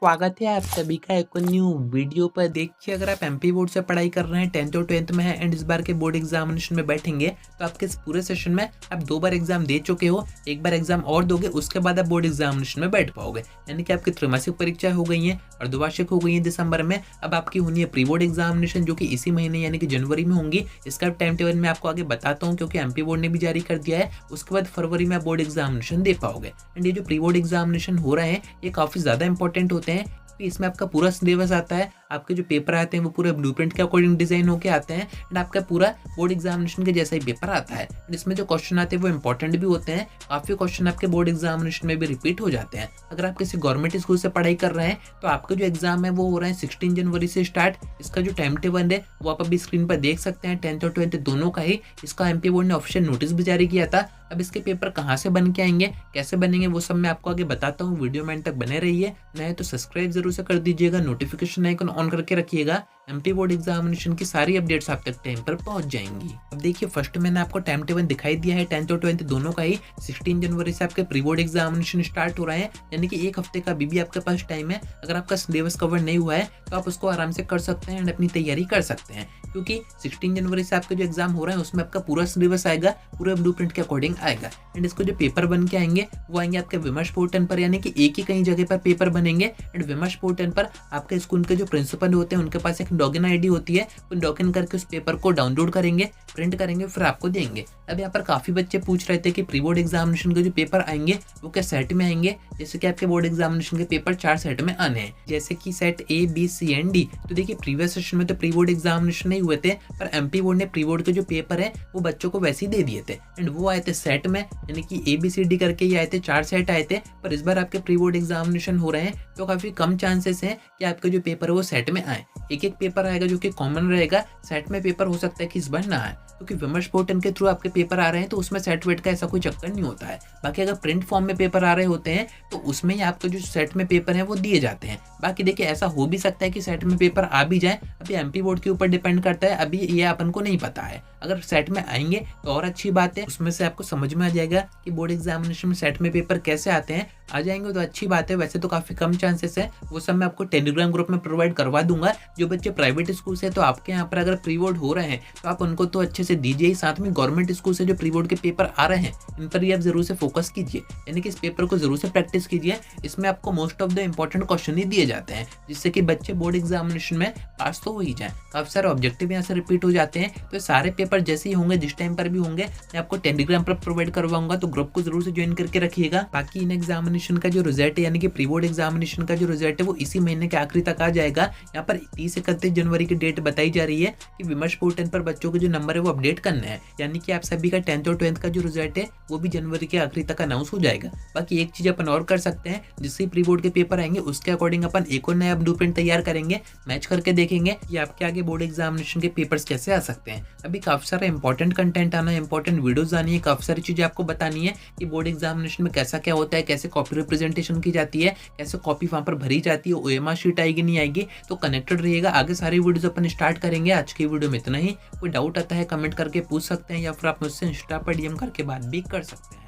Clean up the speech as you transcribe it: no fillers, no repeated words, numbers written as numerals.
स्वागत है आप सभी का एक न्यू वीडियो पर। देखिए, अगर आप एमपी बोर्ड से पढ़ाई कर रहे हैं, 10th और 12th में है एंड इस बार के बोर्ड एग्जामिनेशन में बैठेंगे, तो आपके इस पूरे सेशन में आप 2 बार एग्जाम दे चुके हो, एक बार एग्जाम और दोगे, उसके बाद आप बोर्ड एग्जामिनेशन में बैठ पाओगे। यानी कि आपकी त्रैमासिक परीक्षा हो गई है और द्विवार्षिक हो गई है दिसंबर में। अब आपकी होनी है प्री बोर्ड एग्जामिनेशन, जो कि इसी महीने यानी कि जनवरी में होंगी। इसका टाइम टेबल मैं आपको आगे बताता हूँ, क्योंकि एमपी बोर्ड ने भी जारी कर दिया है। उसके बाद फरवरी में आप बोर्ड एग्जामिनेशन दे पाओगे। एंड ये जो प्री बोर्ड एग्जामिनेशन हो रहे हैं, ये काफी ज्यादा इंपॉर्टेंट होते हैं। इसमें आपका पूरा सिलेबस आता है, आपके जो पेपर आते हैं वो पूरे ब्लूप्रिंट के अकॉर्डिंग डिजाइन होके आते हैं एंड आपका पूरा बोर्ड एग्जामिनेशन के जैसा ही पेपर आता है। इसमें जो क्वेश्चन आते हैं वो इंपॉर्टेंट भी होते हैं। काफी क्वेश्चन आपके बोर्ड एग्जामिनेशन में भी रिपीट हो जाते हैं। अगर आप किसी गवर्नमेंट स्कूल से पढ़ाई कर रहे हैं तो आपका जो एग्जाम है वो हो रहा है 16 जनवरी से स्टार्ट। इसका जो टाइम टेबल है वो आप अभी स्क्रीन पर देख सकते हैं। 10th और 12th दोनों का ही इसका एमपी बोर्ड ने ऑफिशियल नोटिस भी जारी किया था। अब इसके पेपर कहाँ से बन के आएंगे, कैसे बनेंगे, वो सब मैं आपको आगे बताता हूँ। वीडियो में एंड तक बने रहिए। नए तो सब्सक्राइब जरूर से कर दीजिएगा, नोटिफिकेशन आइकन ऑन करके रखिएगा। एमपी बोर्ड एग्जामिनेशन की सारी अपडेट्स आप तक टाइम पर पहुंच जाएंगी। अब देखिए, फर्स्ट मैंने आपको टाइम टेबल दिखाई दिया है। 10th और 12th दोनों का ही 16 जनवरी से आपके प्री बोर्ड एग्जामिनेशन स्टार्ट हो रहे हैं, यानी कि एक हफ्ते का अभी भी आपके पास टाइम है। अगर आपका सिलेबस कवर नहीं हुआ है तो आप उसको आराम से कर सकते हैं एंड अपनी तैयारी कर सकते हैं, क्योंकि 16 जनवरी से आपका जो एग्जाम हो रहा है उसमें आपका पूरा सिलेबस आएगा, पूरे ब्लूप्रिंट के अकॉर्डिंग आएगा। एंड इसको जो पेपर बन के आएंगे वो आएंगे आपके विमर्श पोर्टल पर, यानी कि एक ही कहीं जगह पर पेपर बनेंगे। एंड विमर्श पोर्टल पर आपके स्कूल के जो प्रिंसिपल होते हैं उनके पास एक लॉगिन आईडी होती है। वो लॉगिन करके उस पेपर को डाउनलोड करेंगे, प्रिंट करेंगे, फिर आपको देंगे। अब यहाँ पर काफी बच्चे पूछ रहे थे कि प्री बोर्ड एग्जामिनेशन के जो पेपर आएंगे वो क्या सेट में आएंगे। जैसे कि आपके बोर्ड एग्जामिनेशन के पेपर 4 सेट में आने हैं, जैसे कि set A, B, C and D. तो देखिए, प्रीवियस सेशन में तो प्री बोर्ड एग्जामिनेशन नहीं हुए थे, पर एमपी बोर्ड ने प्री बोर्ड के जो पेपर है वो बच्चों को वैसे ही दे दिए थे एंड वो आए थे सेट में, यानी कि ए बी सी डी करके ही आए थे। 4 सेट आए थे। पर इस बार आपके प्री बोर्ड एग्जामिनेशन हो रहे हैं तो काफी कम चांसेस हैं कि आपके जो पेपर है वो सेट में आए। एक पेपर आएगा जो कि कॉमन रहेगा। सेट में पेपर हो सकता है कि इस बार ना आए, क्योंकि विमर्श पोर्टल के थ्रू आपके पेपर आ रहे हैं तो उसमें सेट वेट का ऐसा कोई चक्कर नहीं होता है। बाकी अगर प्रिंट फॉर्म में पेपर आ रहे होते हैं तो उसमें ही आपके जो सेट में पेपर है वो दिए जाते हैं। बाकी देखिए, ऐसा हो भी सकता है कि सेट में पेपर आ भी जाए। अभी एमपी बोर्ड के ऊपर डिपेंड करता है, अभी ये अपन को नहीं पता है। अगर सेट में आएंगे तो और अच्छी बात है, उसमें से आपको समझ में आ जाएगा कि बोर्ड एग्जामिनेशन में सेट में पेपर कैसे आते हैं। आ जाएंगे तो अच्छी बात है, वैसे तो काफी कम चांसेस है। वो सब मैं आपको टेलीग्राम ग्रुप में प्रोवाइड करवा दूंगा। जो बच्चे प्राइवेट स्कूल से, तो आपके यहाँ पर अगर प्री बोर्ड हो रहे हैं तो आप उनको तो अच्छे से दीजिए ही, साथ में गवर्नमेंट स्कूल से जो प्री बोर्ड के पेपर आ रहे हैं इन पर भी आप जरूर से फोकस कीजिए, यानी कि इस पेपर को जरूर से प्रैक्टिस कीजिए। इसमें आपको most of the important question ही दिए जाते हैं, जिससे कि बच्चे बोर्ड एग्जामिनेशन में पास तो हो ही जाए। काफी सारे ऑब्जेक्टिव यहाँ से रिपीट हो जाते हैं, तो सारे पेपर जैसे ही होंगे, जिस टाइम पर भी होंगे, मैं आपको टेलीग्राम पर प्रोवाइड करवाऊंगा, तो ग्रुप को जरूर से ज्वाइन करके रखिएगा। बाकी इन एग्जामिनेशन का जो रिजल्ट है, यानी कि प्री बोर्ड एग्जामिनेशन का जो रिजल्ट है वो इसी महीने के आखिरी तक आ जाएगा। यहाँ पर 30-31 जनवरी की डेट बताई जा रही है कि विमर्श पोर्टल पर बच्चों के जो नंबर है वो अपडेट करना है, यानी कि आप सभी का 10th और 12th का जो रिजल्ट है वो भी जनवरी के आखिरी तक अनाउंस हो जाएगा। बाकी एक चीज अपन और कर सकते हैं, जिससे प्री बोर्ड के पेपर आएंगे उसके अकॉर्डिंग अपन एक और नया ब्लूप्रिंट तैयार करेंगे, मैच करके देखेंगे कि आपके आगे बोर्ड एग्जामिनेशन के पेपर्स कैसे आ सकते हैं। अभी काफी सारा इंपॉर्टेंट कंटेंट आना है, इंपॉर्टेंट वीडियोस आनी है, काफी सारी चीजें आपको बतानी है कि बोर्ड एग्जामिनेशन में कैसा क्या होता है, कैसे कॉपी रिप्रेजेंटेशन की जाती है, कैसे कॉपी वहां पर भरी जाती है, ओएमआर शीट आएगी नहीं आएगी। तो कनेक्टेड रहिएगा, आगे सारी वीडियोस अपन स्टार्ट करेंगे। आज की वीडियो में इतना ही। कोई डाउट आता है कमेंट करके पूछ सकते हैं, या फिर आप मुझसे इंस्टा पर डीएम करके बात भी कर सकते हैं।